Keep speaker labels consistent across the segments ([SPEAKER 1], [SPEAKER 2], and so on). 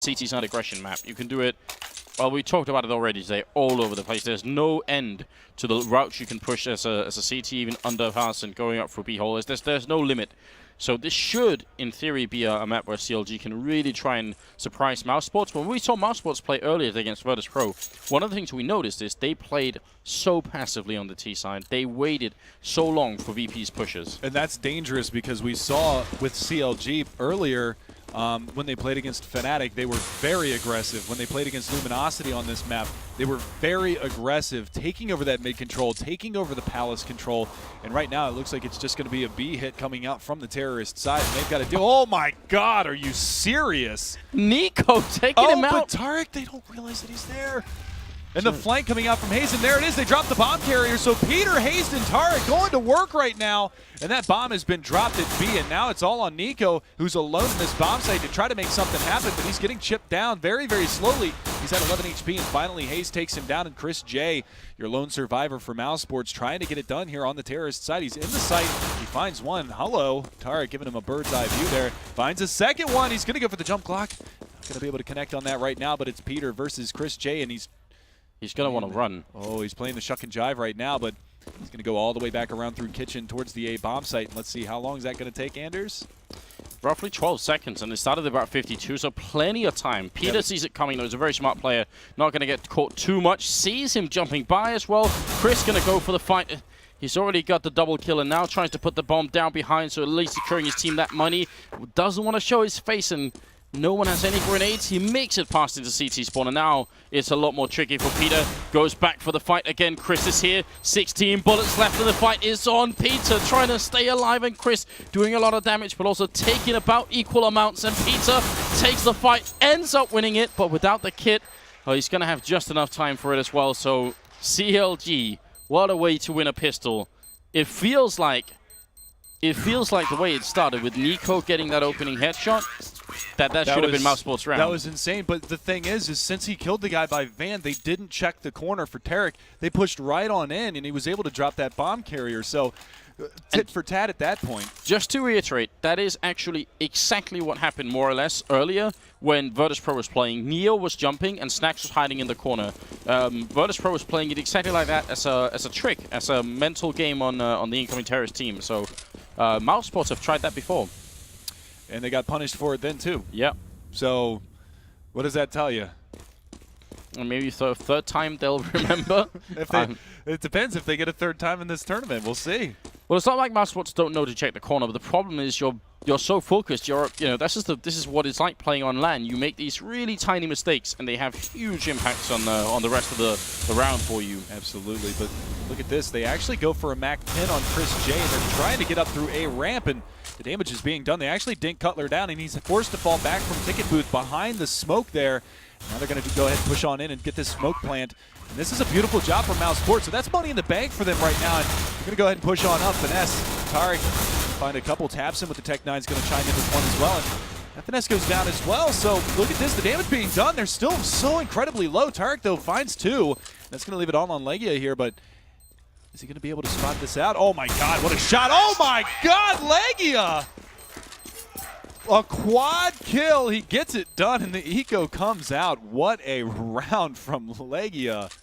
[SPEAKER 1] CT side aggression map. You can do it, well, we talked about it already today, all over the place. There's no end to the routes you can push as a CT, even under pass and going up for B-hole. There's no limit. So this should, in theory, be a map where CLG can really try and surprise mouzesports. When we saw mouzesports play earlier against VODs Pro, one of the things we noticed is they played so passively on the T side. They waited so long for VP's pushes.
[SPEAKER 2] And that's dangerous because we saw with CLG earlier, when they played against Fnatic, they were very aggressive. When they played against Luminosity on this map, they were very aggressive, taking over that mid control, taking over the Palace control. And right now, it looks like it's just going to be a B hit coming out from the terrorist side. And they've got to do. Oh my God, are you serious?
[SPEAKER 1] Nico taking him out.
[SPEAKER 2] Oh, but Tarek, they don't realize that he's there. And the flank coming out from Hazen, there it is, they dropped the bomb carrier, so Peter, Hazen, and Tarek going to work right now, and that bomb has been dropped at B, and now it's all on Nico, who's alone in this bomb site to try to make something happen, but he's getting chipped down very, very slowly. He's at 11 HP, and finally Hayes takes him down, and Chris J, your lone survivor for mouzesports, trying to get it done here on the terrorist side. He's in the site, he finds one. Hello, Tarek giving him a bird's eye view there, finds a second one, he's going to go for the jump clock. Not going to be able to connect on that right now, but it's Peter versus Chris J, and He's
[SPEAKER 1] going to want to run.
[SPEAKER 2] Oh, he's playing the shuck and jive right now, but he's going to go all the way back around through kitchen towards the A bomb site. Let's see, how long is that going to take, Anders?
[SPEAKER 1] Roughly 12 seconds, and it started at about 52, so plenty of time. Peter sees it coming, though. He's a very smart player. Not going to get caught too much. Sees him jumping by as well. Chris going to go for the fight. He's already got the double kill and now tries to put the bomb down behind, so at least securing his team that money. Doesn't want to show his face, and no one has any grenades. He makes it past into CT spawn, and now it's a lot more tricky for Peter. Goes back for the fight again. Chris is here. 16 bullets left, and the fight is on. Peter trying to stay alive, and Chris doing a lot of damage, but also taking about equal amounts. And Peter takes the fight, ends up winning it, but without the kit, he's going to have just enough time for it as well. So CLG, what a way to win a pistol. It feels like the way it started with Nico getting that opening headshot. That should have been mouzesports round.
[SPEAKER 2] That was insane, but the thing is since he killed the guy by Van, they didn't check the corner for Tarek. They pushed right on in, and he was able to drop that bomb carrier. So tit for tat at that point.
[SPEAKER 1] Just to reiterate, that is actually exactly what happened more or less earlier when VODs Pro was playing. Neo was jumping and Snacks was hiding in the corner. VODs Pro was playing it exactly like that as a trick, as a mental game on the incoming terrorist team. So mouzesports have tried that before.
[SPEAKER 2] And they got punished for it then too.
[SPEAKER 1] Yeah.
[SPEAKER 2] So what does that tell you?
[SPEAKER 1] And maybe third time they'll remember.
[SPEAKER 2] It depends if they get a third time in this tournament. We'll see.
[SPEAKER 1] Well, it's not like mouzesports don't know to check the corner, but the problem is you're so focused. This is what it's like playing on LAN. You make these really tiny mistakes, and they have huge impacts on the rest of the round for you.
[SPEAKER 2] Absolutely. But look at this. They actually go for a Mac 10 on Chris J, and they're trying to get up through A ramp, and the damage is being done. They actually dink Cutler down, and he's forced to fall back from Ticket Booth behind the smoke there. Now they're going to go ahead and push on in and get this smoke plant. And this is a beautiful job from mouzesports, so that's money in the bank for them right now. And they're going to go ahead and push on up. Finesse, Tarek, find a couple, taps him with the Tech-9's going to chime in with one as well. And that Finesse goes down as well, so look at this, the damage being done. They're still so incredibly low. Tarek, though, finds two. That's going to leave it all on Legia here, but is he going to be able to spot this out? Oh my God, what a shot. Oh my God, Legia! A quad kill, he gets it done, and the eco comes out. What a round from Legia.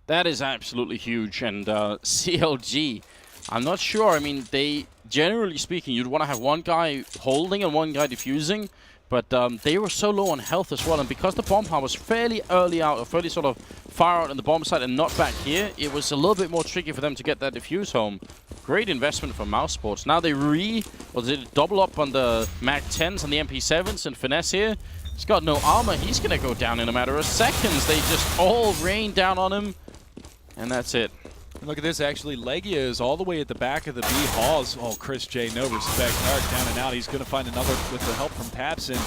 [SPEAKER 1] That is absolutely huge, and CLG, I'm not sure. I mean, they, generally speaking, you'd want to have one guy holding and one guy defusing, but they were so low on health as well, and because the bomb pile was fairly early out, or fairly sort of far out in the bomb site and not back here, it was a little bit more tricky for them to get that defuse home. Great investment for mouzesports. Now they double up on the Mac 10s and the MP7s, and Finesse here, he's got no armor. He's going to go down in a matter of seconds. They just all rain down on him, and that's it.
[SPEAKER 2] And look at this, actually, Legia is all the way at the back of the B halls. Oh, Chris J, no respect. Tarek down and out. He's going to find another with the help from Tapson.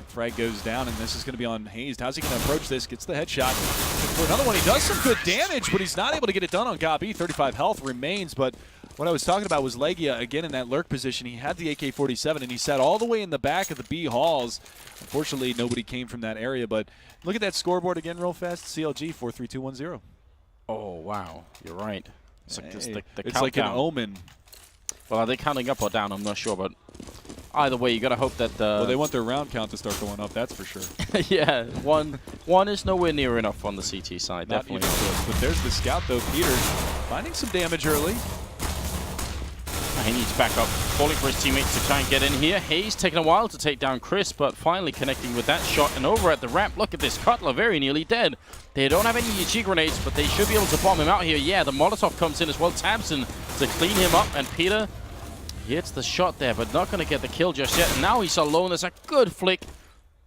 [SPEAKER 2] Frag goes down, and this is going to be on Hayes. How's he going to approach this? Gets the headshot. For another one, he does some good damage, but he's not able to get it done on Gabi. 35 health remains, but what I was talking about was Legia, again, in that lurk position. He had the AK-47, and he sat all the way in the back of the B halls. Unfortunately, nobody came from that area, but look at that scoreboard again real fast. CLG 4-3-2-1-0.
[SPEAKER 1] Oh, wow. You're right. It's like,
[SPEAKER 2] it's like an omen.
[SPEAKER 1] Well, are they counting up or down? I'm not sure, but either way, you got to hope that...
[SPEAKER 2] well, they want their round count to start going up, that's for sure.
[SPEAKER 1] yeah, one is nowhere near enough on the CT side,
[SPEAKER 2] Not
[SPEAKER 1] definitely.
[SPEAKER 2] even close. But there's the scout, though. Peter finding some damage early.
[SPEAKER 1] He needs backup, calling for his teammates to try and get in here. Hayes taking a while to take down Chris, but finally connecting with that shot. And over at the ramp, look at this, Cutler very nearly dead. They don't have any EG grenades, but they should be able to bomb him out here. Yeah, the Molotov comes in as well. Tabson to clean him up, and Peter hits the shot there, but not going to get the kill just yet. And now he's alone. There's a good flick.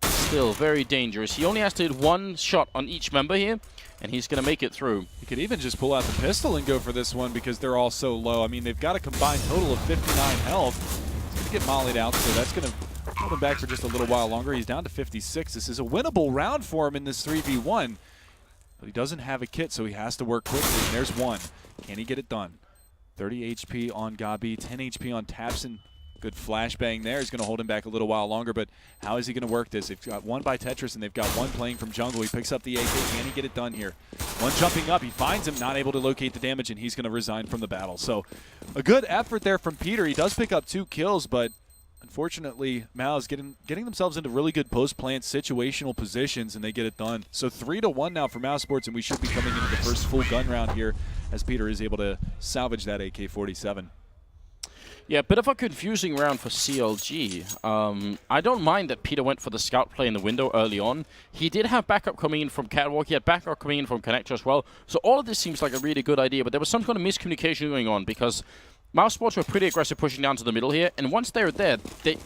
[SPEAKER 1] Still very dangerous. He only has to hit one shot on each member here, and he's going to make it through.
[SPEAKER 2] He could even just pull out the pistol and go for this one because they're all so low. I mean, they've got a combined total of 59 health. He's going to get mollied out, so that's going to hold him back for just a little while longer. He's down to 56. This is a winnable round for him in this 3v1. But he doesn't have a kit, so he has to work quickly. And there's one. Can he get it done? 30 HP on Gabi, 10 HP on Tabson. Good flashbang there. He's going to hold him back a little while longer, but how is he going to work this? They've got one by Tetris, and they've got one playing from jungle. He picks up the AK. Can he get it done here? One jumping up. He finds him, not able to locate the damage, and he's going to resign from the battle. So a good effort there from Peter. He does pick up 2 kills, but unfortunately, Mouse getting themselves into really good post-plant situational positions, and they get it done. So 3-1 now for Mousesports, and we should be coming into the first full gun round here as Peter is able to salvage that AK-47.
[SPEAKER 1] Yeah, a bit of a confusing round for CLG. I don't mind that Peter went for the scout play in the window early on. He did have backup coming in from Catwalk. He had backup coming in from Connector as well. So all of this seems like a really good idea, but there was some kind of miscommunication going on because Mousesports were pretty aggressive pushing down to the middle here, and once they're there,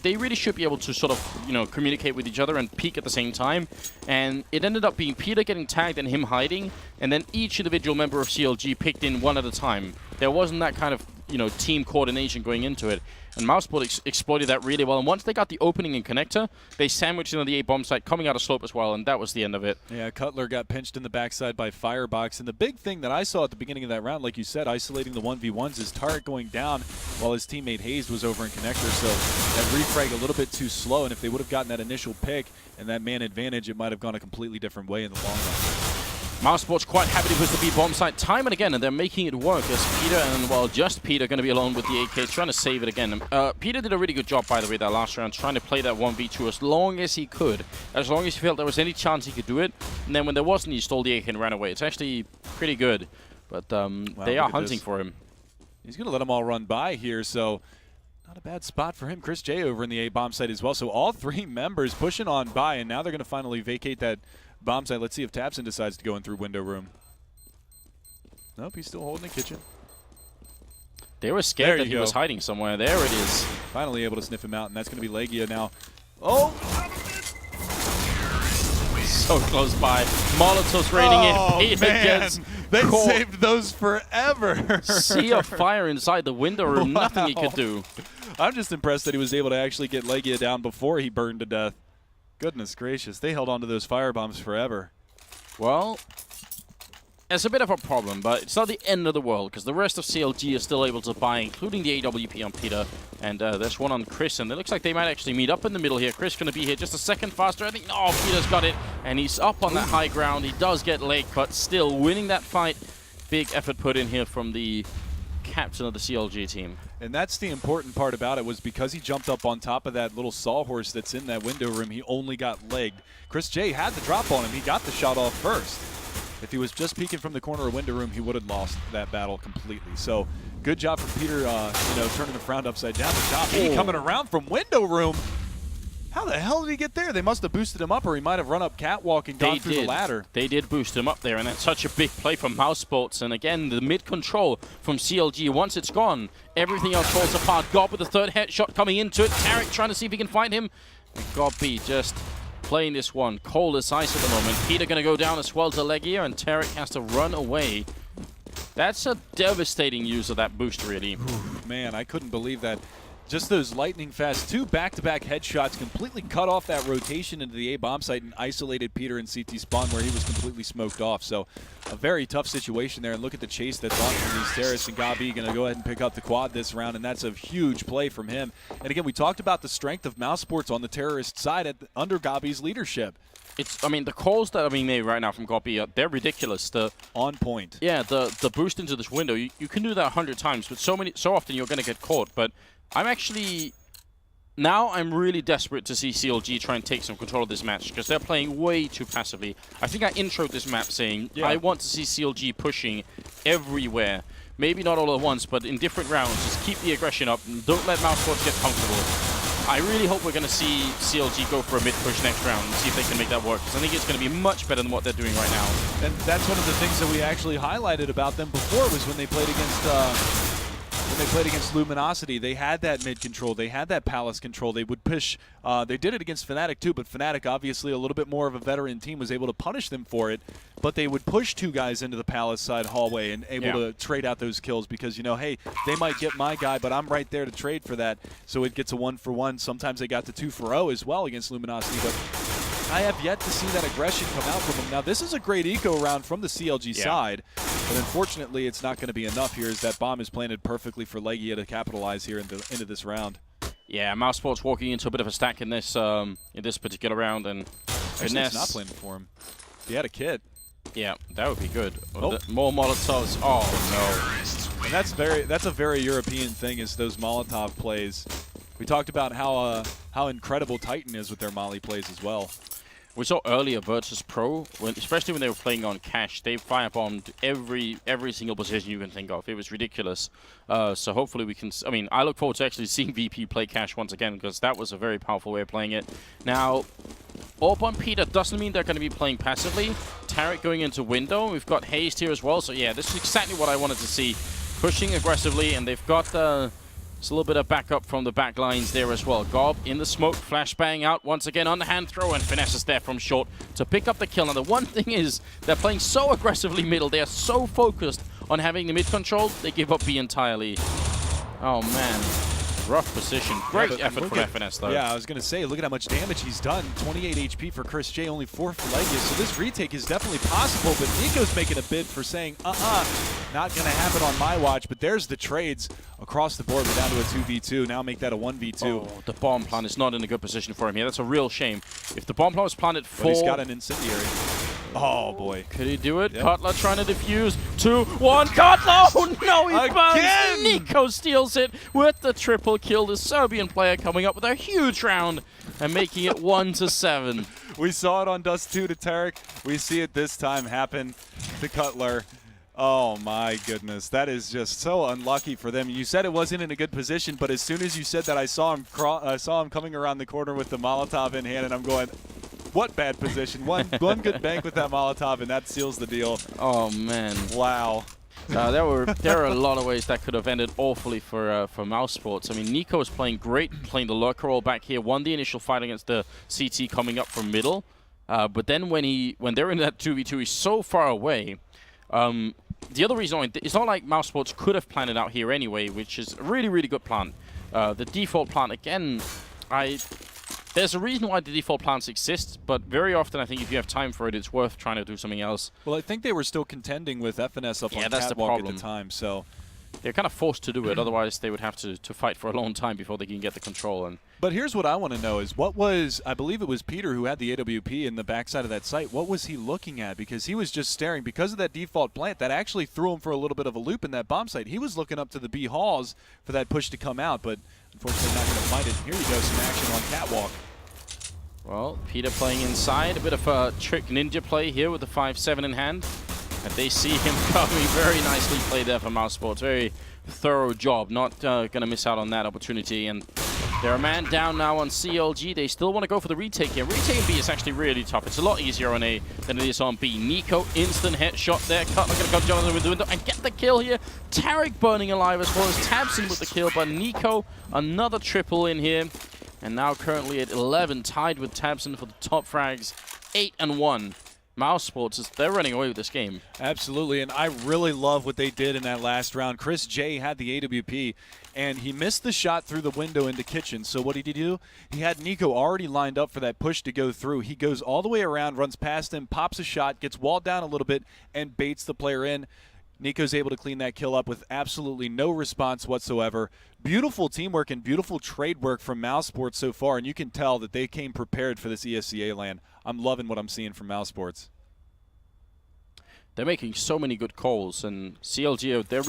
[SPEAKER 1] they really should be able to sort of, you know, communicate with each other and peek at the same time. And it ended up being Peter getting tagged and him hiding, and then each individual member of CLG picked in one at a time. There wasn't that kind of, you know, team coordination going into it. And Mousesports exploited that really well. And once they got the opening in Connector, they sandwiched in on the A-bomb site, coming out of slope as well, and that was the end of it.
[SPEAKER 2] Yeah, Cutler got pinched in the backside by Firebox. And the big thing that I saw at the beginning of that round, like you said, isolating the 1v1s, is Tarek going down while his teammate Hayes was over in Connector. So that refrag a little bit too slow, and if they would have gotten that initial pick and that man advantage, it might have gone a completely different way in the long run.
[SPEAKER 1] Mousesports quite happy to push the B-bomb site time and again, and they're making it work as Peter and, well, just Peter going to be alone with the AK, trying to save it again. Peter did a really good job, by the way, that last round, trying to play that 1v2 as long as he could, as long as he felt there was any chance he could do it. And then when there wasn't, he stole the AK and ran away. It's actually pretty good, but they are hunting for him.
[SPEAKER 2] He's going to let them all run by here, so not a bad spot for him. Chris J over in the A-bomb site as well. So all 3 members pushing on by, and now they're going to finally vacate that bomb site. Let's see if Tabson decides to go in through window room. Nope, he's still holding the kitchen.
[SPEAKER 1] They were scared that he was hiding somewhere. There it is.
[SPEAKER 2] Finally able to sniff him out, and that's going to be Legia now. Oh!
[SPEAKER 1] So close by. Molotov's raining in. Peter gets
[SPEAKER 2] they
[SPEAKER 1] caught.
[SPEAKER 2] saved those forever.
[SPEAKER 1] Sea of fire inside the window room. Wow. Nothing he could do.
[SPEAKER 2] I'm just impressed that he was able to actually get Legia down before he burned to death. Goodness gracious, they held on to those firebombs forever.
[SPEAKER 1] Well, it's a bit of a problem, but it's not the end of the world, because the rest of CLG is still able to buy, including the AWP on Peter. And there's one on Chris, and it looks like they might actually meet up in the middle here. Chris going to be here just a second faster. I think, oh, Peter's got it, and he's up on that high ground. He does get Lake, but still winning that fight. Big effort put in here from the captain of the CLG team.
[SPEAKER 2] And that's the important part about it, was because he jumped up on top of that little sawhorse that's in that window room, he only got legged. Chris J had the drop on him. He got the shot off first. If he was just peeking from the corner of window room, he would have lost that battle completely. So good job from Peter, turning the round upside down. The top E coming around from window room. How the hell did he get there? They must have boosted him up, or he might have run up catwalk and gone through the ladder.
[SPEAKER 1] They did boost him up there, and that's such a big play from Mousesports. And again, the mid-control from CLG, once it's gone, everything else falls apart. Gob with the third headshot coming into it. Tarek trying to see if he can find him. Gob B just playing this one cold as ice at the moment. Peter going to go down as well to Legia, and Tarek has to run away. That's a devastating use of that boost, really.
[SPEAKER 2] Man, I couldn't believe that. Just those lightning fast 2 back-to-back headshots completely cut off that rotation into the A-bomb site and isolated Peter in CT spawn where he was completely smoked off. So a very tough situation there. And look at the chase that's on from these terrorists, and Gabi going to go ahead and pick up the quad this round, and that's a huge play from him. And again, we talked about the strength of Mousesports on the terrorist side under Gabi's leadership.
[SPEAKER 1] I mean, the calls that are being made right now from Gopi, they're ridiculous.
[SPEAKER 2] On point.
[SPEAKER 1] Yeah, the boost into this window, you can do that 100 times, but so often you're going to get caught. But I'm actually now I'm really desperate to see CLG try and take some control of this match because they're playing way too passively. I think I introed this map saying I want to see CLG pushing everywhere. Maybe not all at once, but in different rounds. Just keep the aggression up and don't let mouzesports get comfortable. I really hope we're going to see CLG go for a mid-push next round and see if they can make that work, because I think it's going to be much better than what they're doing right now.
[SPEAKER 2] And that's one of the things that we actually highlighted about them before, was when they played against Luminosity. They had that mid control, they had that palace control, they would push. They did it against Fnatic too, but Fnatic, obviously a little bit more of a veteran team, was able to punish them for it. But they would push 2 guys into the palace side hallway and able to trade out those kills, because, you know, hey, they might get my guy, but I'm right there to trade for that. So it gets a 1-for-1. Sometimes they got the 2-for-0 as well against Luminosity, but I have yet to see that aggression come out from them. Now, this is a great eco round from the CLG side, but unfortunately it's not going to be enough here, as that bomb is planted perfectly for Legia to capitalize here into this round. Yeah,
[SPEAKER 1] mouzesports walking into a bit of a stack in this particular round, and
[SPEAKER 2] actually, it's not planted for him. He had a kit.
[SPEAKER 1] Yeah, that would be good. Oh. More Molotovs. Oh no!
[SPEAKER 2] And that's a very European thing, is those Molotov plays. We talked about how incredible Titan is with their Molly plays as well.
[SPEAKER 1] We saw earlier Virtus Pro, especially when they were playing on cash, they firebombed every single position you can think of. It was ridiculous. So hopefully we can. I mean, I look forward to actually seeing VP play cash once again, because that was a very powerful way of playing it. Now, AWP on Peter doesn't mean they're going to be playing passively. Tarek going into window. We've got Hazed here as well. So yeah, this is exactly what I wanted to see. Pushing aggressively, and they've got it's a little bit of backup from the back lines there as well. Gob in the smoke, flashbang out once again on the hand throw, and Finesse is there from short to pick up the kill. Now the one thing is, they're playing so aggressively middle, they are so focused on having the mid control, they give up B entirely. Oh man, rough position. Great effort from FNS though.
[SPEAKER 2] Yeah, I was going to say, look at how much damage he's done. 28 HP for Chris J, only 4 for Legia, so this retake is definitely possible, but Nico's making a bid for saying, not going to happen on my watch. But there's the trades across the board. We're down to a 2v2. Now make that a 1v2.
[SPEAKER 1] Oh, the bomb plant is not in a good position for him here. That's a real shame. If the bomb plant was planted full...
[SPEAKER 2] But he's got an incendiary. Oh, boy.
[SPEAKER 1] Could he do it? Yep. Cutler trying to defuse. 2, 1, Cutler! Oh, no, he burns! Nico steals it with the triple kill. The Serbian player coming up with a huge round and making it 1-7.
[SPEAKER 2] We saw it on Dust 2 to Tarek. We see it this time happen to Cutler. Oh my goodness, that is just so unlucky for them. You said it wasn't in a good position, but as soon as you said that, I saw him coming around the corner with the Molotov in hand, and I'm going, what bad position? One good bank with that Molotov, and that seals the deal.
[SPEAKER 1] Oh man,
[SPEAKER 2] wow.
[SPEAKER 1] There are a lot of ways that could have ended awfully for mouzesports. I mean, Nico is playing great, playing the lurker role back here. Won the initial fight against the CT coming up from middle, but then when they're in that 2v2, he's so far away. The other reason, it's not like mouzesports could have planned it out here anyway, which is a really, really good plan. The default plant, again, there's a reason why the default plants exist, but very often I think if you have time for it, it's worth trying to do something else.
[SPEAKER 2] Well, I think they were still contending with FNS up on Catwalk at the time, so...
[SPEAKER 1] They're kind of forced to do it, otherwise they would have to fight for a long time before they can get the control.
[SPEAKER 2] But here's what I want to know is, what was, I believe it was Peter who had the AWP in the backside of that site, what was he looking at? Because he was just staring, because of that default plant, that actually threw him for a little bit of a loop in that bomb site. He was looking up to the B halls for that push to come out, but unfortunately not going to find it. Here you go, some action on Catwalk.
[SPEAKER 1] Well, Peter playing inside, a bit of a trick ninja play here with the 5-7 in hand. And they see him coming. Very nicely played there for mouzesports. Very thorough job. Not going to miss out on that opportunity. And they're a man down now on CLG. They still want to go for the retake here. Retaking B is actually really tough. It's a lot easier on A than it is on B. Nico, instant headshot there. Cutler going to come down with the window and get the kill here. Tarek burning alive as well as Tabson with the kill. But Nico, another triple in here. And now currently at 11, tied with Tabson for the top frags. 8-1. mouzesports, they're running away with this game.
[SPEAKER 2] Absolutely, and I really love what they did in that last round. Chris J had the AWP, and he missed the shot through the window into kitchen. So what did he do? He had Nico already lined up for that push to go through. He goes all the way around, runs past him, pops a shot, gets walled down a little bit, and baits the player in. Nico's able to clean that kill up with absolutely no response whatsoever. Beautiful teamwork and beautiful trade work from mouzesports so far, and you can tell that they came prepared for this ESEA land. I'm loving what I'm seeing from mouzesports. They're
[SPEAKER 1] making so many good calls, and CLG, they're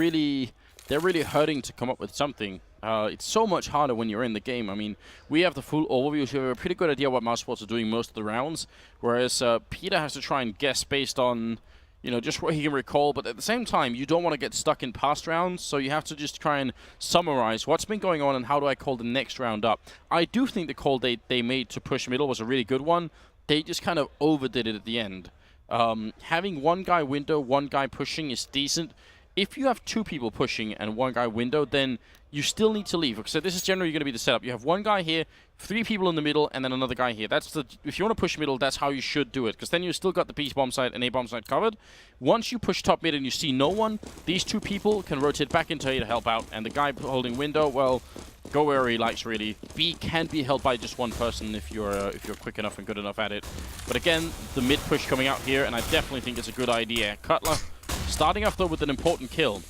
[SPEAKER 1] they're really hurting to come up with something. It's so much harder when you're in the game. I mean, we have the full overview, so we have a pretty good idea what mouzesports are doing most of the rounds, whereas Peter has to try and guess based on, you know, just what he can recall. But at the same time, you don't want to get stuck in past rounds, so you have to just try and summarize what's been going on and how do I call the next round up. I do think the call they made to push middle was a really good one. They just kind of overdid it at the end. Having one guy window, one guy pushing is decent. If you have two people pushing and one guy window, then you still need to leave. So this is generally going to be the setup. You have one guy here, three people in the middle, and then another guy here. That's the, if you want to push middle, that's how you should do it, because then you still got the B bomb side and A bomb side covered. Once you push top mid and you see no one, these two people can rotate back into A to help out, and the guy holding window, well, go where he likes, really. B can be held by just one person if you're quick enough and good enough at it. But again, the mid push coming out here, and I definitely think it's a good idea. Cutler starting off though with an important kill.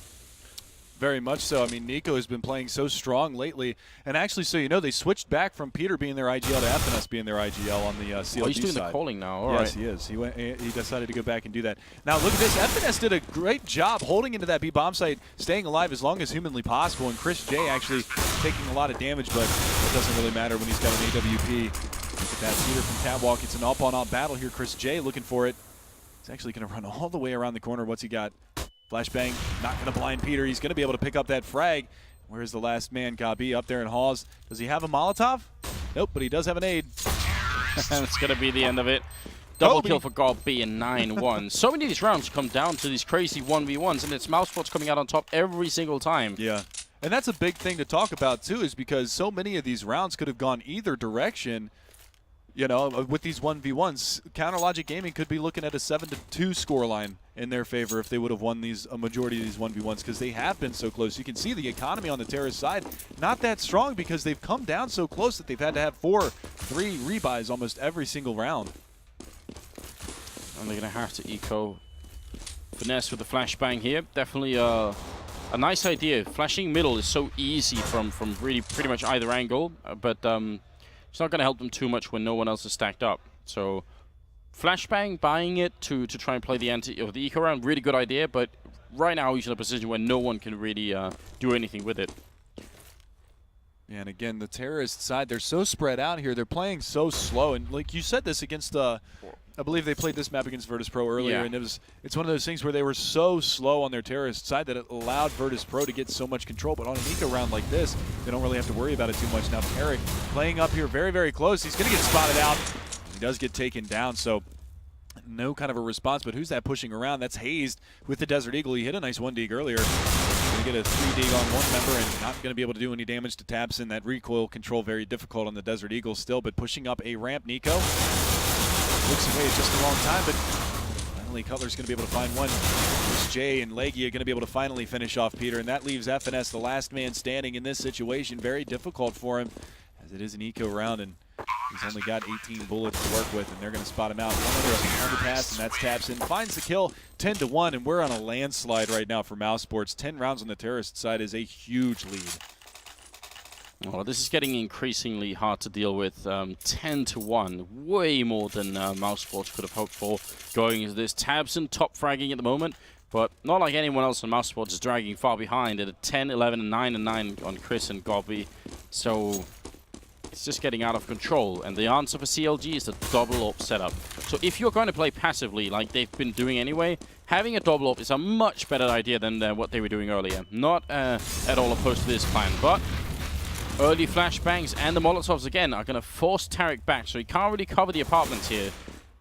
[SPEAKER 2] Very much so. I mean, Nico has been playing so strong lately. And actually, so you know, they switched back from Peter being their IGL to FNS being their IGL on the CLG side.
[SPEAKER 1] Oh, he's doing the calling now. All right.
[SPEAKER 2] Yes, he is. He decided to go back and do that. Now, look at this. FNS did a great job holding into that B bomb site, staying alive as long as humanly possible. And Chris J actually taking a lot of damage, but it doesn't really matter when he's got an AWP. Look at that. Peter from Catwalk. It's an up-on-up battle here. Chris J looking for it. He's actually going to run all the way around the corner. What's he got? Flashbang, not going to blind Peter. He's going to be able to pick up that frag. Where's the last man, Gabi, up there in Halls? Does he have a Molotov? Nope, but he does have an aid.
[SPEAKER 1] That's going to be the end of it. Double kill for Gabi and 9-1. So many of these rounds come down to these crazy 1v1s, and it's mouzesports coming out on top every single time.
[SPEAKER 2] Yeah, and that's a big thing to talk about, too, is because so many of these rounds could have gone either direction. You know, with these 1v1s, Counter Logic Gaming could be looking at a 7-2 scoreline in their favor if they would have won these a majority of these 1v1s, because they have been so close. You can see the economy on the terrorist side not that strong because they've come down so close that they've had to have 3 rebuys almost every single round.
[SPEAKER 1] And they're going to have to eco finesse with the flashbang here. Definitely a nice idea. Flashing middle is so easy from really pretty much either angle, but it's not going to help them too much when no one else is stacked up. So flashbang, buying it to try and play the the eco round, really good idea, but right now he's in a position where no one can really do anything with it.
[SPEAKER 2] And again, the terrorist side, they're so spread out here. They're playing so slow. And like you said this against, I believe they played this map against Virtus Pro earlier, and it's one of those things where they were so slow on their terrorist side that it allowed Virtus Pro to get so much control. But on an eco round like this, they don't really have to worry about it too much. Now, Tarek playing up here very, very close. He's going to get spotted out. He does get taken down, so no kind of a response. But who's that pushing around? That's Hazed with the Desert Eagle. He hit a nice 1-dig earlier. Going to get a 3-dig on one member and not going to be able to do any damage to Tabson. That recoil control very difficult on the Desert Eagle still, but pushing up a ramp, Nico looks away at just the wrong time, but finally Cutler's going to be able to find one. Chris J and Leggy are going to be able to finally finish off Peter, and that leaves FNS the last man standing in this situation. Very difficult for him, as it is an eco round, and he's only got 18 bullets to work with, and they're going to spot him out. One underpass, and that's Tabson. Finds the kill, 10-1, and we're on a landslide right now for mouzesports. 10 rounds on the terrorist side is a huge lead.
[SPEAKER 1] Well, this is getting increasingly hard to deal with. 10-1, way more than mouzesports could have hoped for going into this. Tabson top fragging at the moment, but not like anyone else on mouzesports is dragging far behind at a 10, 11, and 9 and 9 on Chris and Gabi. So it's just getting out of control, and the answer for CLG is the double up setup. So if you're going to play passively like they've been doing anyway, having a double up is a much better idea than what they were doing earlier. Not at all opposed to this plan, but early flashbangs and the Molotovs again are going to force Tarek back, so he can't really cover the apartments here.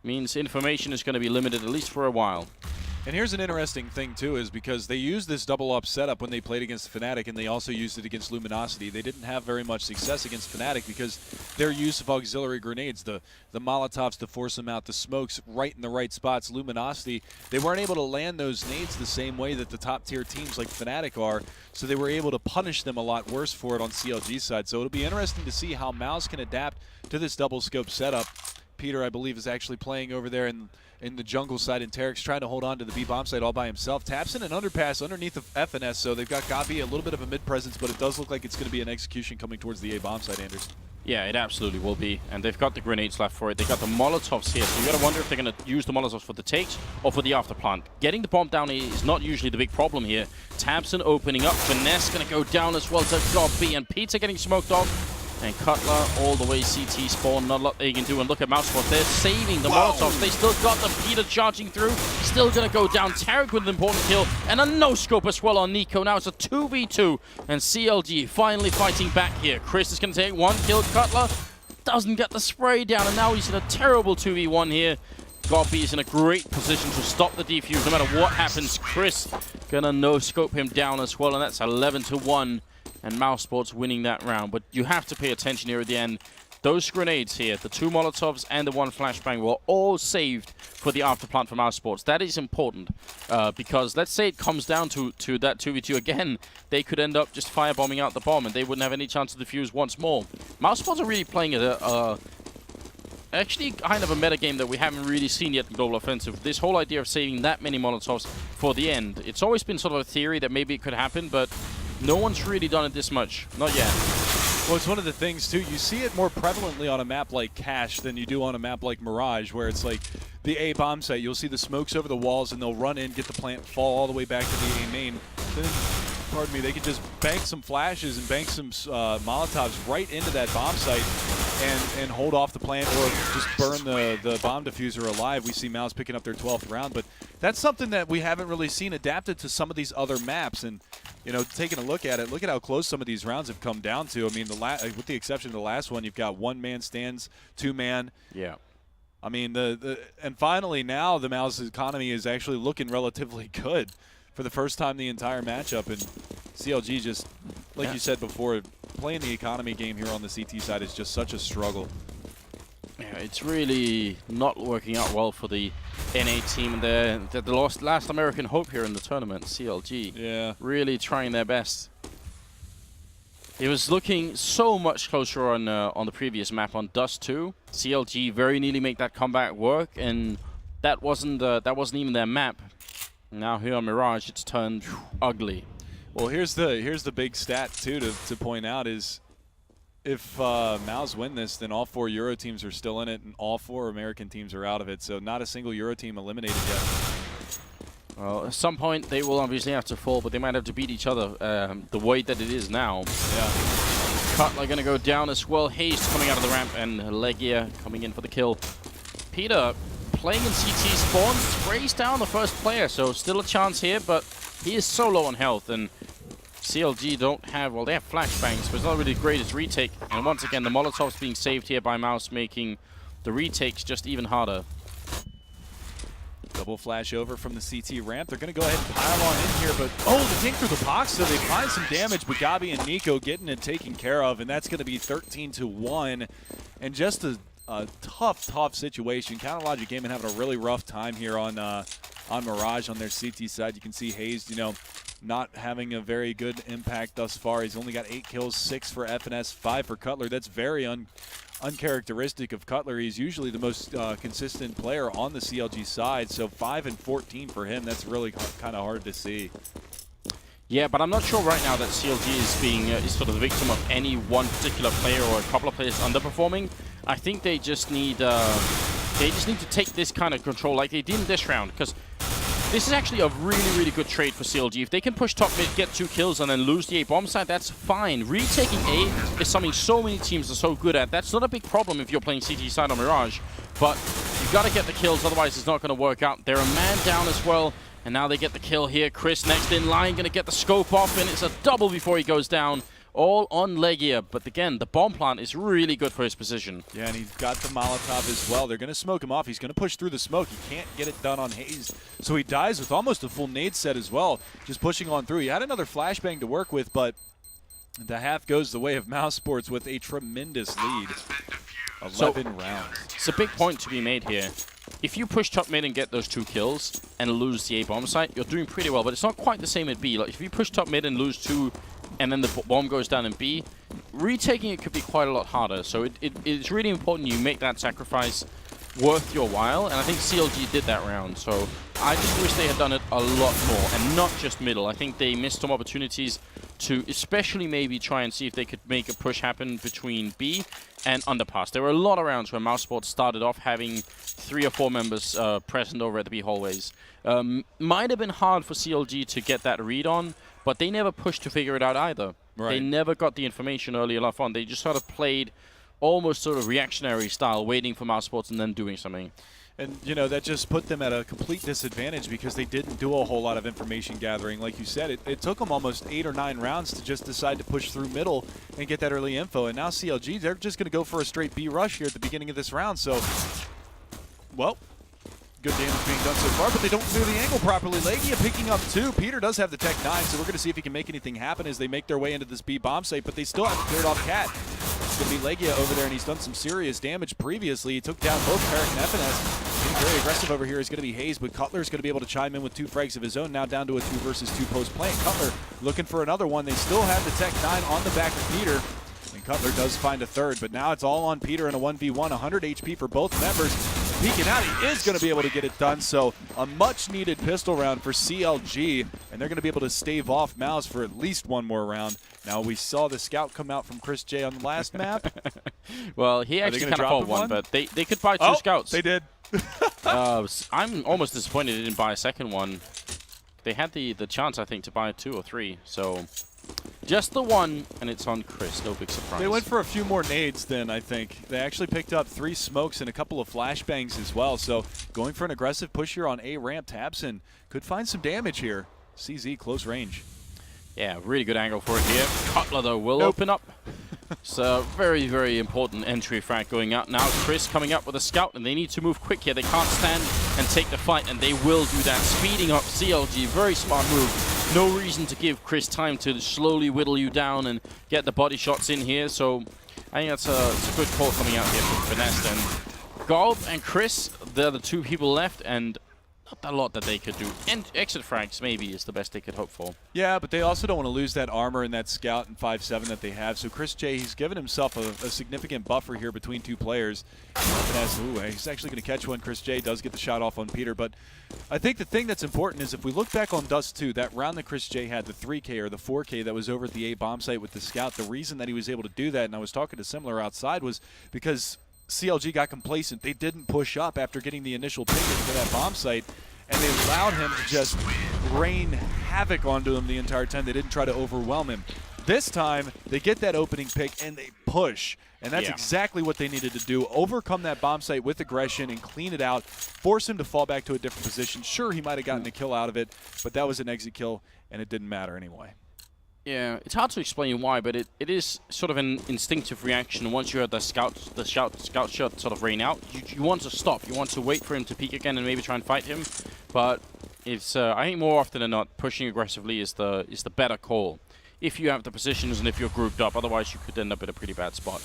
[SPEAKER 1] Means information is going to be limited at least for a while.
[SPEAKER 2] And here's an interesting thing, too, is because they used this double-up setup when they played against Fnatic, and they also used it against Luminosity. They didn't have very much success against Fnatic because their use of auxiliary grenades, the Molotovs to force them out, the smokes right in the right spots, Luminosity, they weren't able to land those nades the same way that the top-tier teams like Fnatic are, so they were able to punish them a lot worse for it on CLG's side. So it'll be interesting to see how Mouse can adapt to this double-scope setup. Peter, I believe, is actually playing over there in the jungle side, and Tarek's trying to hold on to the B-bomb side all by himself. Tabson an underpass underneath of FNS, so they've got Gabi a little bit of a mid-presence, but it does look like it's going to be an execution coming towards the A-bomb side, Anders.
[SPEAKER 1] Yeah, it absolutely will be. And they've got the grenades left for it. They got the Molotovs here. So you got to wonder if they're going to use the Molotovs for the takes or for the afterplant. Getting the bomb down is not usually the big problem here. Tabson opening up. Finesse going to go down as well to Gob B. And Peter getting smoked off. And Cutler all the way CT spawn. Not a lot they can do. And look at mouzesports. They're saving the Molotovs. They still got the Peter charging through. Still going to go down. Tarek with an important kill. And a no-scope as well on Nico. Now it's a 2v2. And CLG finally fighting back here. Chris is going to take one kill. Cutler doesn't get the spray down. And now he's in a terrible 2v1 here. Gobi is in a great position to stop the defuse. No matter what happens, Chris going to no-scope him down as well. And that's 11-1. And mouzesports winning that round. But you have to pay attention here at the end. Those grenades here, the 2 Molotovs and the 1 flashbang, were all saved for the afterplant for mouzesports. That is important because let's say it comes down to that 2v2 again, they could end up just firebombing out the bomb and they wouldn't have any chance to defuse once more. mouzesports are really playing actually kind of a meta game that we haven't really seen yet in Global Offensive. This whole idea of saving that many Molotovs for the end. It's always been sort of a theory that maybe it could happen, but no one's really done it this much. Not yet.
[SPEAKER 2] Well, it's one of the things, too. You see it more prevalently on a map like Cache than you do on a map like Mirage, where it's like the A bomb site. You'll see the smokes over the walls, and they'll run in, get the plant, fall all the way back to the A main. Then, pardon me, they can just bank some flashes and bank some Molotovs right into that bomb site and hold off the plant or just burn the bomb diffuser alive. We see Mouse picking up their 12th round, but that's something that we haven't really seen adapted to some of these other maps. And you know, taking a look at it, look at how close some of these rounds have come down to. I mean, with the exception of the last one, you've got 1-man stands, 2-man.
[SPEAKER 1] Yeah.
[SPEAKER 2] I mean, and finally now the Mouse economy is actually looking relatively good for the first time the entire matchup. And CLG just, like you said before, playing the economy game here on the CT side is just such a struggle.
[SPEAKER 1] Yeah, it's really not working out well for the NA team. They're the last American hope here in the tournament, CLG.
[SPEAKER 2] Yeah.
[SPEAKER 1] Really trying their best. It was looking so much closer on the previous map on Dust 2. CLG very nearly make that comeback work, and that wasn't even their map. Now here on Mirage, it's turned ugly.
[SPEAKER 2] Well, here's the big stat too to point out is, if Mouse win this, then all 4 Euro teams are still in it, and all 4 American teams are out of it. So not a single Euro team eliminated yet.
[SPEAKER 1] Well, at some point they will obviously have to fall, but they might have to beat each other the way that it is now.
[SPEAKER 2] Yeah.
[SPEAKER 1] Cutler going to go down as well. Hayes coming out of the ramp, and Legia coming in for the kill. Peter playing in CT spawn, sprays down the first player, so still a chance here, but he is so low on health, and CLG don't have, well, they have flashbangs, but it's not really the greatest retake. And once again, the Molotovs being saved here by Mouse, making the retakes just even harder.
[SPEAKER 2] Double flash over from the CT ramp. They're going to go ahead and pile on in here, but oh, the tank through the box, so they find some damage, but Gabi and Nico getting it taken care of, and that's going to be 13-1. And just a tough situation. Counterlogic Gaming having a really rough time here on Mirage on their CT side. You can see Hayes, you know, not having a very good impact thus far. He's only got 8 kills, 6 for FNS, 5 for Cutler. That's very uncharacteristic of Cutler. He's usually the most consistent player on the CLG side, so 5 and 14 for him. That's really kind of hard to see.
[SPEAKER 1] Yeah, but I'm not sure right now that CLG is being is sort of the victim of any one particular player or a couple of players underperforming. I think they just need to take this kind of control like they did in this round, because this is actually a really good trade for CLG. If they can push top mid, get 2 kills, and then lose the A bomb site, that's fine. Retaking A is something so many teams are so good at. That's not a big problem if you're playing CT side on Mirage, but you've got to get the kills, otherwise it's not going to work out. They're a man down as well, and now they get the kill here. Chris next in line, going to get the scope off, and it's a double before he goes down. All on Legia, but again, the bomb plant is really good for his position.
[SPEAKER 2] Yeah, and he's got the Molotov as well. They're going to smoke him off. He's going to push through the smoke. He can't get it done on Hayes, so he dies with almost a full nade set as well, just pushing on through. He had another flashbang to work with, but the half goes the way of mouzesports with a tremendous lead. 11 rounds.
[SPEAKER 1] It's a big point to be made here. If you push top mid and get those 2 kills and lose the A bomb site, you're doing pretty well, but it's not quite the same at B. Like, if you push top mid and lose 2 and then the bomb goes down in B, retaking it could be quite a lot harder. So it's really important you make that sacrifice worth your while, and I think CLG did that round. So I just wish they had done it a lot more, and not just middle. I think they missed some opportunities to especially maybe try and see if they could make a push happen between B and Underpass. There were a lot of rounds where mouzesports started off having 3 or 4 members present over at the B hallways. Might have been hard for CLG to get that read on, but they never pushed to figure it out either.
[SPEAKER 2] Right.
[SPEAKER 1] They never got the information early enough on. They just sort of played almost sort of reactionary style, waiting for mouzesports and then doing something.
[SPEAKER 2] And, you know, that just put them at a complete disadvantage because they didn't do a whole lot of information gathering. Like you said, it took them almost 8 or 9 rounds to just decide to push through middle and get that early info. And now CLG, they're just going to go for a straight B rush here at the beginning of this round. So, well, good damage being done so far, but they don't clear the angle properly. ESEA picking up 2. Peter does have the Tech 9, so we're going to see if he can make anything happen as they make their way into this B bomb site, but they still haven't cleared off Cat. It's going to be ESEA over there, and he's done some serious damage previously. He took down both Parrot and FNS. Getting very aggressive over here is going to be Hayes, but Cutler's going to be able to chime in with 2 frags of his own, now down to a 2 versus 2 post plant. Cutler looking for another one. They still have the Tech 9 on the back of Peter, and Cutler does find a third, but now it's all on Peter in a 1v1, 100 HP for both members. Peeking out, he is going to be able to get it done, so a much-needed pistol round for CLG, and they're going to be able to stave off Mouse for at least one more round. Now, we saw the scout come out from Chris J on the last map.
[SPEAKER 1] Well, he actually kind of fought one, but they could buy 2 scouts.
[SPEAKER 2] They did.
[SPEAKER 1] I'm almost disappointed they didn't buy a second one. They had the chance, I think, to buy 2 or 3, so just the one, and it's on Chris. No big surprise.
[SPEAKER 2] They went for a few more nades then, I think. They actually picked up 3 smokes and a couple of flashbangs as well. So going for an aggressive push here on A ramp. Tabson could find some damage here. CZ close range.
[SPEAKER 1] Yeah, really good angle for it here. Cutler, though, will open up. It's a very, very important entry frag going out. Now Chris coming up with a scout, and they need to move quick here. They can't stand and take the fight, and they will do that. Speeding up CLG, very smart move. No reason to give Chris time to slowly whittle you down and get the body shots in here. So I think that's a good call coming out here from Finesse. And Golb and Chris, they're the 2 people left, and not a lot that they could do. And exit frags maybe is the best they could hope for. Yeah, but they also don't want to lose that armor and that scout and 5-7 that they have. So Chris J, he's given himself a significant buffer here between 2 players. Ooh, he's actually going to catch one. Chris J does get the shot off on Peter, but I think the thing that's important is if we look back on Dust 2, that round that Chris J had, the 3K or the 4K that was over at the A bomb site with the scout, the reason that he was able to do that, and I was talking to Similar outside, was because CLG got complacent. They didn't push up after getting the initial ping into that bomb site, and they allowed him to just rain havoc onto him the entire time. They didn't try to overwhelm him. This time, they get that opening pick, and they push. And that's exactly what they needed to do. Overcome that bomb site with aggression and clean it out. Force him to fall back to a different position. Sure, he might have gotten a kill out of it, but that was an exit kill, and it didn't matter anyway. Yeah, it's hard to explain why, but it is sort of an instinctive reaction. Once you have the scout shot sort of rain out, you want to stop. You want to wait for him to peek again and maybe try and fight him. But it's I think more often than not, pushing aggressively is the better call if you have the positions and if you're grouped up. Otherwise, you could end up in a pretty bad spot.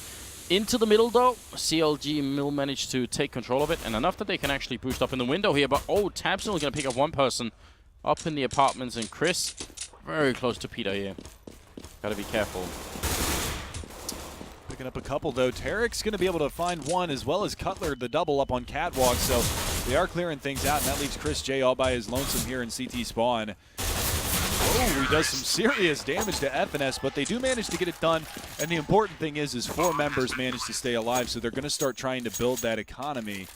[SPEAKER 1] Into the middle, though, CLG will manage to take control of it, and enough that they can actually boost up in the window here. But, oh, Tabson is going to pick up one person up in the apartments, and Chris very close to Peter here. Got to be careful. Picking up a couple, though. Tarek's going to be able to find one, as well as Cutler, the double up on Catwalk. So they are clearing things out, and that leaves Chris J all by his lonesome here in CT spawn. Oh, he does some serious damage to FNS, but they do manage to get it done. And the important thing is 4 members manage to stay alive, so they're going to start trying to build that economy.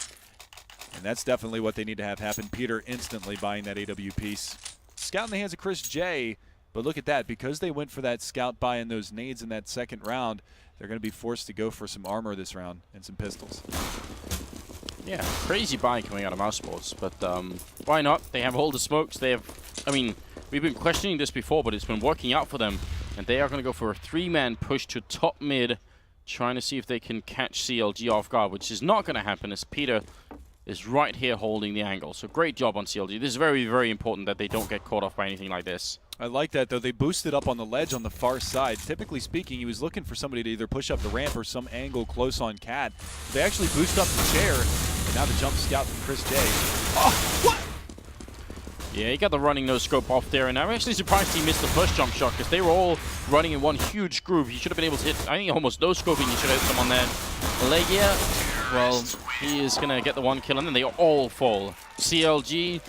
[SPEAKER 1] And that's definitely what they need to have happen. Peter instantly buying that AW piece. Scout in the hands of Chris J. But look at that. Because they went for that scout buy and those nades in that second round, they're going to be forced to go for some armor this round and some pistols. Yeah, crazy buy coming out of mouzesports. But why not? They have all the smokes. They have, I mean, we've been questioning this before, but it's been working out for them. And they are going to go for a 3-man push to top mid, trying to see if they can catch CLG off guard, which is not going to happen as Peter is right here holding the angle. So great job on CLG. This is very, very important that they don't get caught off by anything like this. I like that, though. They boosted up on the ledge on the far side. Typically speaking, he was looking for somebody to either push up the ramp or some angle close on Cat. They actually boost up the chair, and now the jump scout from Chris J. Oh, what? Yeah, he got the running no scope off there, and I'm actually surprised he missed the first jump shot because they were all running in one huge groove. He should have been able to hit, I think, almost no scoping. He should have hit someone there. ESEA, well, he is going to get the 1 kill, and then they all fall. CLG,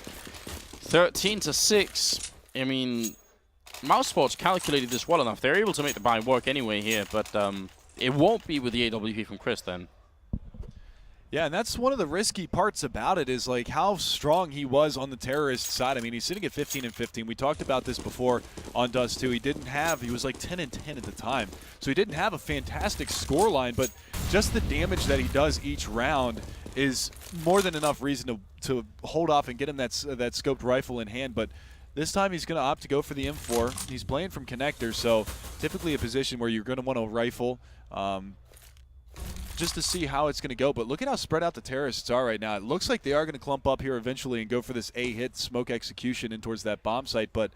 [SPEAKER 1] 13-6. I mean, mouzesports calculated this well enough. They're able to make the buy work anyway here, but it won't be with the AWP from Chris then.
[SPEAKER 2] Yeah, and that's one of the risky parts about it is like how strong he was on the terrorist side. I mean, he's sitting at 15 and 15. We talked about this before on Dust 2. He was like 10 and 10 at the time. So he didn't have a fantastic score line, but just the damage that he does each round is more than enough reason to hold off and get him that scoped rifle in hand. But this time he's going to opt to go for the M4. He's playing from connector, so typically a position where you're going to want to rifle. Just to see how it's going to go. But look at how spread out the terrorists are right now. It looks like they are going to clump up here eventually and go for this A-hit smoke execution in towards that bomb site. But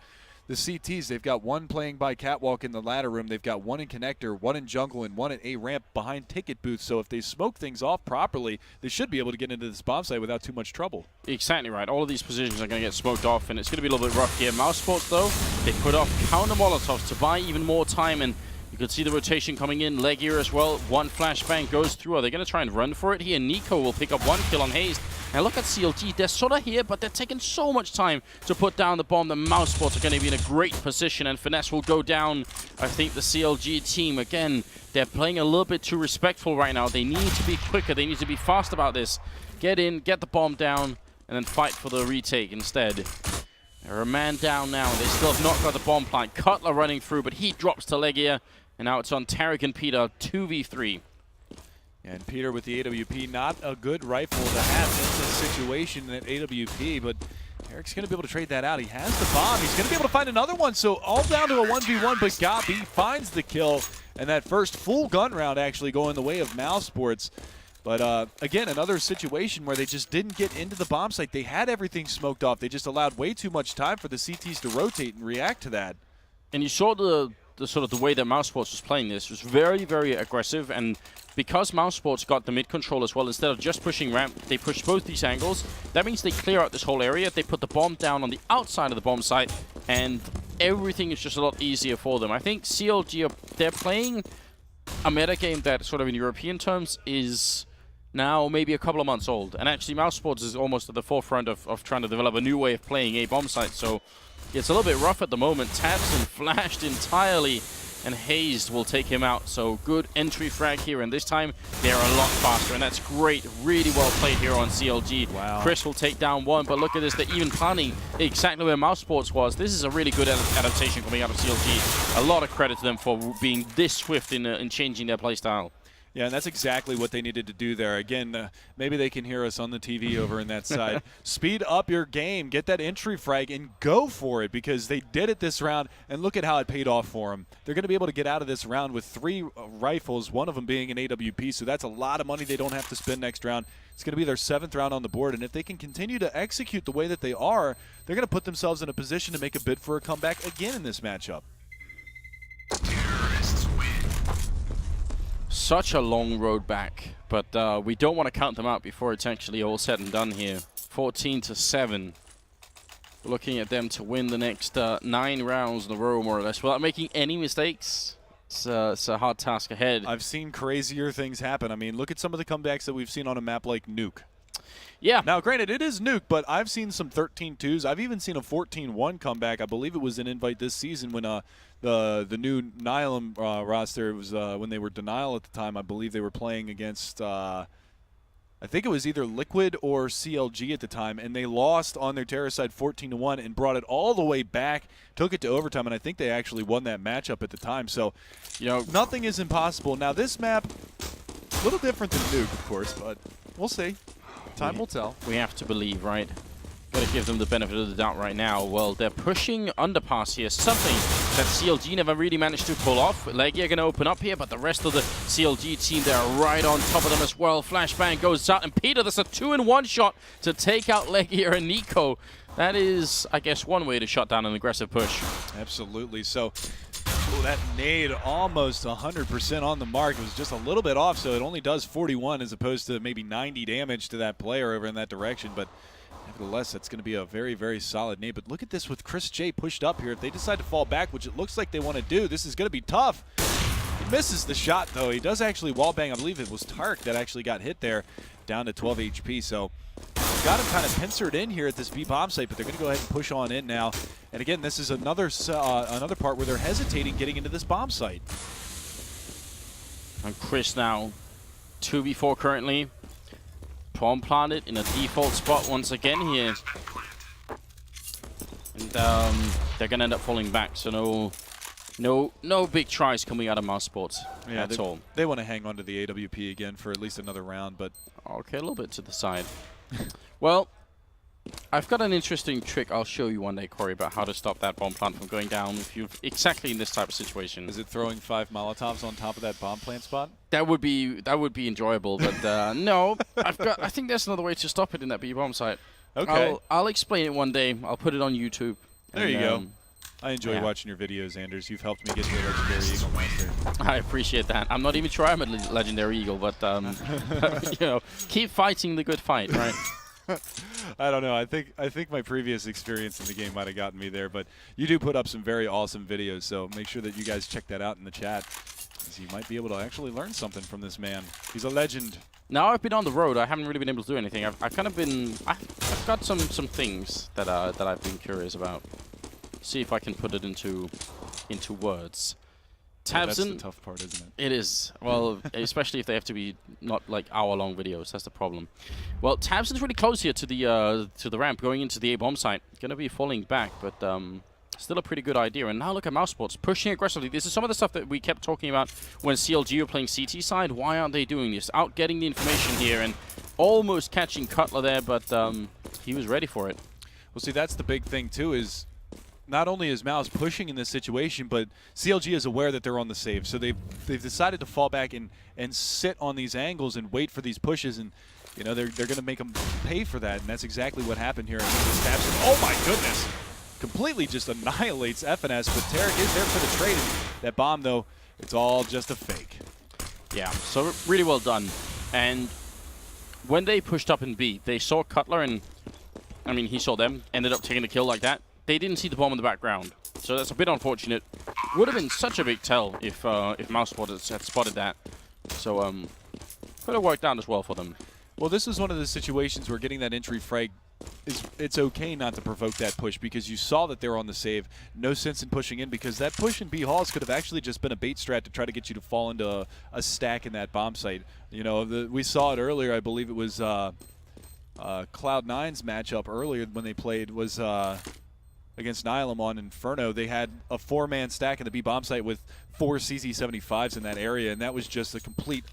[SPEAKER 2] the CTs, they've got one playing by catwalk in the ladder room. They've got one in connector, one in jungle, and one at A-ramp behind ticket booths. So if they smoke things off properly, they should be able to get into this bomb site without too much trouble.
[SPEAKER 1] Exactly right. All of these positions are going to get smoked off, and it's going to be a little bit rough here. mouzesports, though, they put off counter Molotovs to buy even more time, and you can see the rotation coming in. Legia as well. One flashbang goes through. Are they going to try and run for it here? Nico will pick up one kill on Hazed. And look at CLG. They're sort of here, but they're taking so much time to put down the bomb. The mouzesports are going to be in a great position, and Finesse will go down. I think the CLG team, again, they're playing a little bit too respectful right now. They need to be quicker. They need to be fast about this. Get in, get the bomb down, and then fight for the retake instead. They're a man down now. They still have not got the bomb plant. Cutler running through, but he drops to Legia. And now it's on Tarek and Peter, 2v3.
[SPEAKER 2] And Peter with the AWP, not a good rifle to have in this situation at AWP, but Tarek's going to be able to trade that out. He has the bomb. He's going to be able to find another one, so all down to a 1v1, but Gabi finds the kill, and that first full gun round actually going the way of mouzesports. But again, another situation where they just didn't get into the bomb site. They had everything smoked off. They just allowed way too much time for the CTs to rotate and react to that.
[SPEAKER 1] And you saw the sort of the way that mouzesports was playing this was very, very aggressive, and because mouzesports got the mid control as well, instead of just pushing ramp, they pushed both these angles. That means they clear out this whole area. They put the bomb down on the outside of the bomb site, and everything is just a lot easier for them. I think CLG, they're playing a metagame that sort of in European terms is now maybe a couple of months old, and actually mouzesports is almost at the forefront of trying to develop a new way of playing a bomb site. So it's a little bit rough at the moment. Tabson flashed entirely, and Hazed will take him out. So good entry frag here, and this time they're a lot faster, and that's great. Really well played here on CLG.
[SPEAKER 2] Wow.
[SPEAKER 1] Chris will take down one, but look at this. They're even planning exactly where mouzesports was. This is a really good adaptation coming out of CLG. A lot of credit to them for being this swift in changing their playstyle.
[SPEAKER 2] Yeah, and that's exactly what they needed to do there. Again, maybe they can hear us on the TV over in that side. Speed up your game, get that entry frag, and go for it, because they did it this round, and look at how it paid off for them. They're going to be able to get out of this round with 3 rifles, one of them being an AWP, so that's a lot of money they don't have to spend next round. It's going to be their 7th round on the board, and if they can continue to execute the way that they are, they're going to put themselves in a position to make a bid for a comeback again in this matchup.
[SPEAKER 1] Such a long road back, but we don't want to count them out before it's actually all said and done here. 14-7. Looking at them to win the next 9 rounds in a row, more or less, without making any mistakes. It's a hard task ahead.
[SPEAKER 2] I've seen crazier things happen. I mean, look at some of the comebacks that we've seen on a map like Nuke.
[SPEAKER 1] Yeah.
[SPEAKER 2] Now, granted, it is Nuke, but I've seen some 13-2s. I've even seen a 14-1 comeback. I believe it was an invite this season when the new Nihilum roster, it was when they were Denial at the time. I believe they were playing against, I think it was either Liquid or CLG at the time, and they lost on their terror side 14-1 and brought it all the way back, took it to overtime, and I think they actually won that matchup at the time. So, you know, nothing is impossible. Now, this map, a little different than Nuke, of course, but we'll see. Time will tell.
[SPEAKER 1] We have to believe, right? Got to give them the benefit of the doubt right now. Well, they're pushing underpass here, something that CLG never really managed to pull off. Legia going to open up here, but the rest of the CLG team, they're right on top of them as well. Flashbang goes out, and Peter, that's a 2-in-1 shot to take out Legia and Nico. That is, I guess, one way to shut down an aggressive push.
[SPEAKER 2] Absolutely. So, that nade almost 100% on the mark. It was just a little bit off, so it only does 41 as opposed to maybe 90 damage to that player over in that direction. But nevertheless, that's going to be a very, very solid nade. But look at this with Chris J pushed up here. If they decide to fall back, which it looks like they want to do, this is going to be tough. He misses the shot, though. He does actually wallbang. I believe it was Tark that actually got hit there, down to 12 HP. So they've got him kind of pincered in here at this B bomb site, but they're going to go ahead and push on in now. And again, this is another part where they're hesitating getting into this bomb site.
[SPEAKER 1] And Chris now 2v4 currently. Bomb planted in a default spot once again here. And they're going to end up falling back, so no big tries coming out of mouzesports at all.
[SPEAKER 2] They want to hang on to the AWP again for at least another round, but...
[SPEAKER 1] Okay, a little bit to the side. Well, I've got an interesting trick I'll show you one day, Corey, about how to stop that bomb plant from going down if you're exactly in this type of situation.
[SPEAKER 2] Is it throwing 5 Molotovs on top of that bomb plant spot?
[SPEAKER 1] That would be enjoyable, but no, I think there's another way to stop it in that B bomb site.
[SPEAKER 2] Okay.
[SPEAKER 1] I'll explain it one day. I'll put it on YouTube.
[SPEAKER 2] There you go. I enjoy watching your videos, Anders. You've helped me get to a legendary Eagle Master.
[SPEAKER 1] I appreciate that. I'm not even sure I'm a legendary Eagle, but you know, keep fighting the good fight, right?
[SPEAKER 2] I don't know. I think my previous experience in the game might have gotten me there, but you do put up some very awesome videos, so make sure that you guys check that out in the chat, because you might be able to actually learn something from this man. He's a legend.
[SPEAKER 1] Now I've been on the road, I haven't really been able to do anything. I've kind of been... I've got some things that I've been curious about. See if I can put it into words. Tabson,
[SPEAKER 2] yeah, that's the tough part, isn't it?
[SPEAKER 1] It is. Well, especially if they have to be not like hour-long videos. That's the problem. Well, Tabson's really close here to the ramp, going into the A bomb site. Going to be falling back, but still a pretty good idea. And now look at mouzesports pushing aggressively. This is some of the stuff that we kept talking about when CLG were playing CT side. Why aren't they doing this? Out getting the information here and almost catching Cutler there, but he was ready for it.
[SPEAKER 2] Well, see, that's the big thing too. Is not only is Mouse pushing in this situation, but CLG is aware that they're on the save. So they've decided to fall back and sit on these angles and wait for these pushes, and you know they're going to make them pay for that, and that's exactly what happened here. Oh my goodness! Completely just annihilates FNS, but Tarek is there for the trade. And that bomb, though, it's all just a fake.
[SPEAKER 1] Yeah, so really well done. And when they pushed up in B, they saw Cutler, and I mean he saw them, ended up taking the kill like that. They didn't see the bomb in the background, so that's a bit unfortunate. Would have been such a big tell if mouzesports had spotted that. So could have worked out as well for them.
[SPEAKER 2] Well, this is one of the situations where getting that entry frag, it's okay not to provoke that push, because you saw that they're on the save. No sense in pushing in, because that push in B halls could have actually just been a bait strat to try to get you to fall into a stack in that bomb site. You know, we saw it earlier. I believe it was Cloud9's matchup earlier when they played was against Nihilum on Inferno. They had a 4-man stack in the B bomb site with 4 CZ75s in that area, and that was just a complete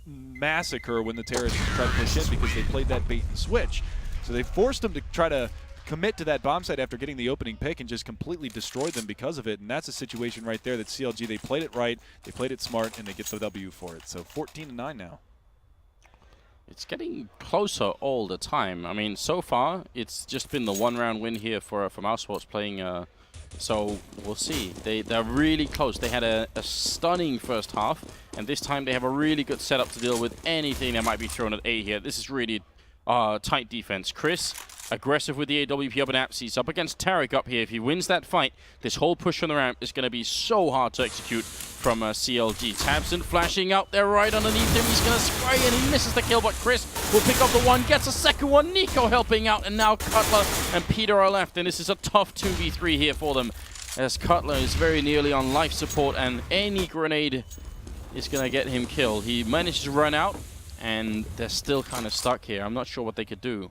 [SPEAKER 2] massacre when the terrorists tried to push in, because they played that bait and switch. So they forced them to try to commit to that bomb site after getting the opening pick and just completely destroyed them because of it. And that's a situation right there that CLG, they played it right, they played it smart, and they get the W for it. So 14-9 now.
[SPEAKER 1] It's getting closer all the time. I mean, so far, it's just been the one-round win here for mouzesports playing. So we'll see. They're really close. They had a stunning first half, and this time they have a really good setup to deal with anything that might be thrown at A here. This is really tight defense. Chris, aggressive with the AWP up in apps. He's up against Tarek up here. If he wins that fight, this whole push on the ramp is going to be so hard to execute from CLG. Tabson flashing out there right underneath him. He's going to spray and he misses the kill, but Chris will pick up the one, gets a second one. Nico helping out, and now Cutler and Peter are left, and this is a tough 2v3 here for them, as Cutler is very nearly on life support, and any grenade is going to get him killed. He managed to run out, and they're still kind of stuck here. I'm not sure what they could do.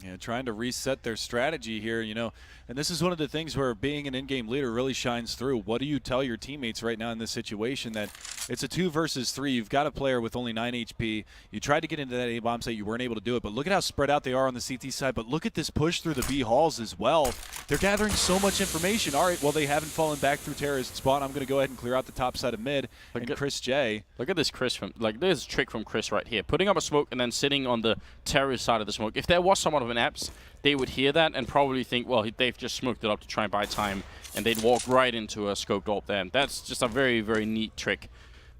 [SPEAKER 2] Yeah, trying to reset their strategy here, you know. And this is one of the things where being an in-game leader really shines through. What do you tell your teammates right now in this situation? That it's a 2 versus 3. You've got a player with only 9 HP. You tried to get into that A-bomb site. You weren't able to do it. But look at how spread out they are on the CT side. But look at this push through the B halls as well. They're gathering so much information. All right, well, they haven't fallen back through terrorist spawn. I'm going to go ahead and clear out the top side of mid. And Chris J.
[SPEAKER 1] Look at this Chris this trick from Chris right here. Putting up a smoke and then sitting on the terrorist side of the smoke. If there was someone of an apps, they would hear that and probably think, well, they've just smoked it up to try and buy time, and they'd walk right into a scoped AWP there. That's just a very, very neat trick.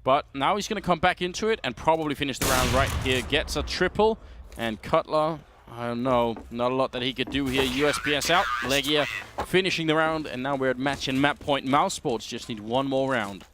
[SPEAKER 1] But now he's going to come back into it and probably finish the round right here. Gets a triple, and Cutler, I don't know, not a lot that he could do here. USPS out, Legia finishing the round, and now we're at match and map point. mouzesports just need one more round.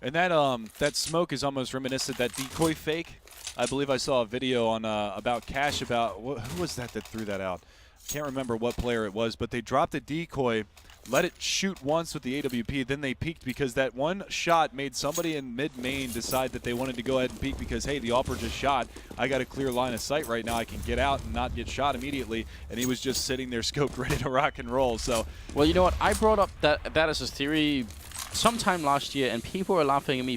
[SPEAKER 2] And that that smoke is almost reminiscent, that decoy fake. I believe I saw a video on about Cash about who was that threw that out. I can't remember what player it was, but they dropped a decoy, let it shoot once with the AWP, then they peeked because that one shot made somebody in mid-main decide that they wanted to go ahead and peek because, hey, the AWPer just shot. I got a clear line of sight right now. I can get out and not get shot immediately. And he was just sitting there scoped ready to rock and roll. So,
[SPEAKER 1] well, you know what? I brought up that as a theory sometime last year, and people were laughing at me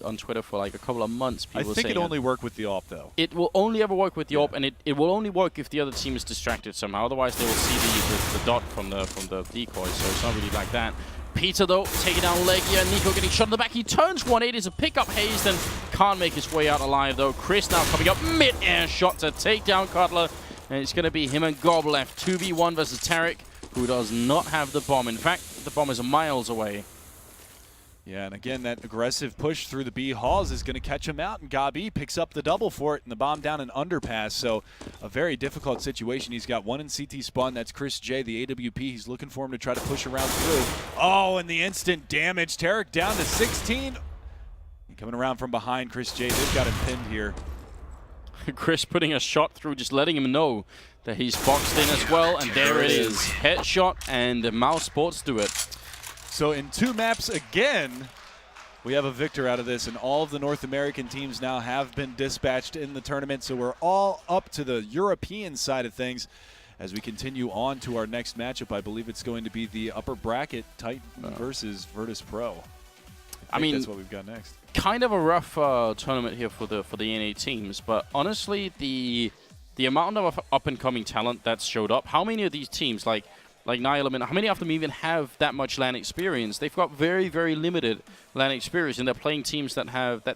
[SPEAKER 1] on Twitter for like a couple of months. People
[SPEAKER 2] I think it only worked with the AWP, though.
[SPEAKER 1] It will only ever work with the AWP, and it will only work if the other team is distracted somehow. Otherwise, they will see the dot from the decoy, so it's not really like that. Peter, though, taking down Legia. Nico getting shot in the back. He turns 180 to pick up Hazed and can't make his way out alive, though. Chris now coming up mid-air shot to take down Cutler, and it's going to be him and Gob left. 2v1 versus Tarek, who does not have the bomb. In fact, the bomb is miles away.
[SPEAKER 2] Yeah, and again, that aggressive push through the B halls is going to catch him out, and Gabi picks up the double for it, and the bomb down an underpass. So a very difficult situation. He's got one in CT spawn. That's Chris J, the AWP. He's looking for him to try to push around through. Oh, and the instant damage. Tarek down to 16. Coming around from behind, Chris J. They've got him pinned here.
[SPEAKER 1] Chris putting a shot through, just letting him know that he's boxed in as well, and there it is. Headshot, and the mouzesports do it.
[SPEAKER 2] So in 2 maps again, we have a victor out of this, and all of the North American teams now have been dispatched in the tournament. So we're all up to the European side of things as we continue on to our next matchup. I believe it's going to be the upper bracket Titan versus Virtus Pro. I mean, that's what we've got next.
[SPEAKER 1] Kind of a rough tournament here for the NA teams, but honestly, the amount of up-and-coming talent that's showed up, how many of these teams, like Nylam, how many of them even have that much LAN experience? They've got very, very limited LAN experience, and they're playing teams that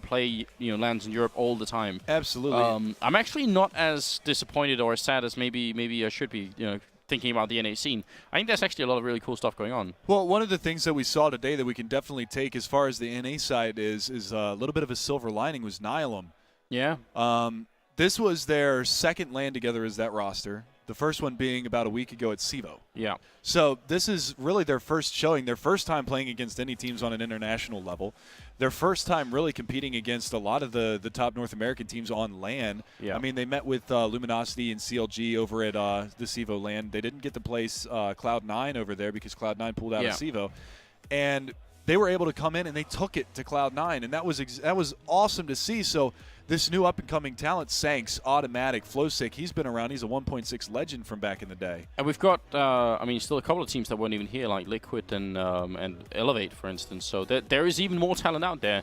[SPEAKER 1] play LANs in Europe all the time.
[SPEAKER 2] Absolutely.
[SPEAKER 1] I'm actually not as disappointed or as sad as maybe I should be. Thinking about the NA scene, I think there's actually a lot of really cool stuff going on.
[SPEAKER 2] Well, one of the things that we saw today that we can definitely take as far as the NA side is a little bit of a silver lining was Nylam.
[SPEAKER 1] Yeah.
[SPEAKER 2] This was their second LAN together as that roster. The first one being about a week ago at SIVO.
[SPEAKER 1] Yeah.
[SPEAKER 2] So this is really their first showing, their first time playing against any teams on an international level. Their first time really competing against a lot of the top North American teams on LAN. Yeah. I mean, they met with Luminosity and CLG over at the SIVO LAN. They didn't get to place Cloud9 over there because Cloud9 pulled out of SIVO. And they were able to come in and they took it to Cloud9, and that was awesome to see. So this new up-and-coming talent, Sanks, Automatic, Flowsick, he's been around. He's a 1.6 legend from back in the day. And
[SPEAKER 1] we've got, still a couple of teams that weren't even here, like Liquid and Elevate, for instance. So there is even more talent out there.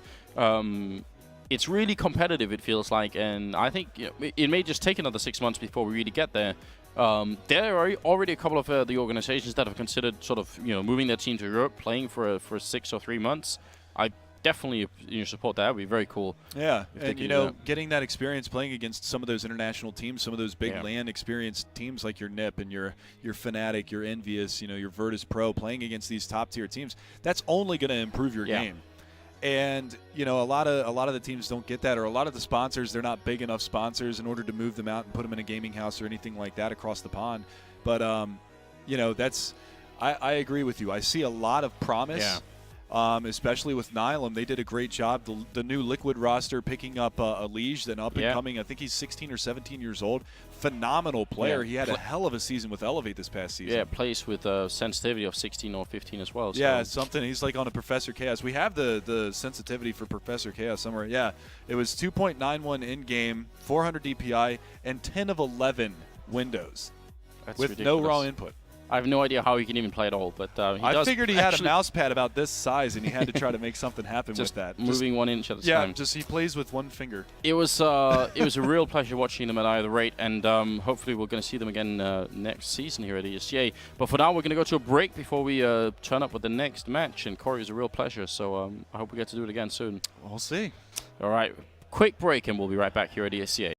[SPEAKER 1] It's really competitive, it feels like, and I think it may just take another 6 months before we really get there. There are already a couple of the organizations that have considered sort of moving their team to Europe, playing for 6 or 3 months. I definitely support that. That would be very cool.
[SPEAKER 2] Yeah, and getting that experience playing against some of those international teams, some of those big LAN experienced teams like your NIP and your Fnatic, your Envious, your Virtus Pro, playing against these top tier teams, that's only going to improve your game. And a lot of the teams don't get that, or a lot of the sponsors, they're not big enough sponsors in order to move them out and put them in a gaming house or anything like that across the pond. But that's I agree with you. I see a lot of promise. Yeah. Especially with Nylam. They did a great job. The new Liquid roster picking up Elige, then up and coming. I think he's 16 or 17 years old. Phenomenal player. He had a hell of a season with Elevate this past season. Yeah,
[SPEAKER 1] plays with sensitivity of 16 or 15 as well. So.
[SPEAKER 2] Yeah, something. He's like on a Professor Chaos. We have the sensitivity for Professor Chaos somewhere. Yeah, it was 2.91 in-game, 400 DPI, and 10 of 11 windows.
[SPEAKER 1] That's
[SPEAKER 2] with
[SPEAKER 1] ridiculous.
[SPEAKER 2] no raw input.
[SPEAKER 1] I have no idea how he can even play at all, but
[SPEAKER 2] I figured he had a mouse pad about this size, and he had to try to make something happen with that.
[SPEAKER 1] Moving 1 inch at a time.
[SPEAKER 2] Yeah, just he plays with one finger.
[SPEAKER 1] It was a real pleasure watching them at either rate, and hopefully we're going to see them again next season here at ESEA. But for now, we're going to go to a break before we turn up with the next match, and Corey, it was a real pleasure, so I hope we get to do it again soon.
[SPEAKER 2] We'll see.
[SPEAKER 1] All right, quick break, and we'll be right back here at ESEA.